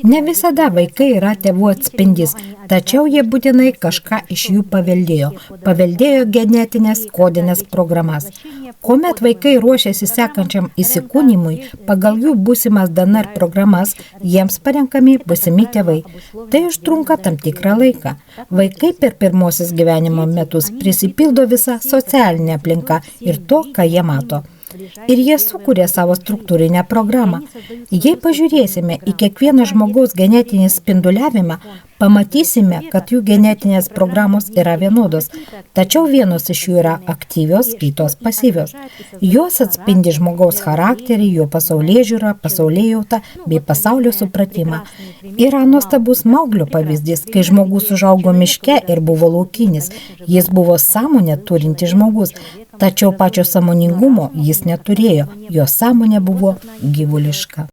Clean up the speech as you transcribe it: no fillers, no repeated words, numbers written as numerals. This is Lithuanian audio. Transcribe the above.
Ne visada vaikai yra tėvų atspindys, tačiau jie būtinai kažką iš jų paveldėjo. Paveldėjo genetinės kodinės programas. Kuomet vaikai ruošiasi sekančiam įsikūnimui, pagal jų būsimas DNR programas, jiems parenkami būsimi tėvai. Tai užtrunka tam tikrą laiką. Vaikai per pirmosius gyvenimo metus prisipildo visą socialinę aplinką ir to, ką jie mato. Ir jie sukuria savo struktūrinę programą. Jei pažiūrėsime į kiekvieną žmogaus genetinį spinduliavimą, pamatysime, kad jų genetinės programos yra vienodos, tačiau vienos iš jų yra aktyvios, kitos pasyvios. Jos atspindi žmogaus charakterį, jo pasaulėžiūrą, pasaulėjautą bei pasaulio supratimą. Yra nuostabus Mauglio pavyzdys, kai žmogus užaugo miške ir buvo laukinis. Jis buvo sąmonę turintis žmogus, tačiau pačio sąmoningumo jis neturėjo, jo sąmonė buvo gyvuliška.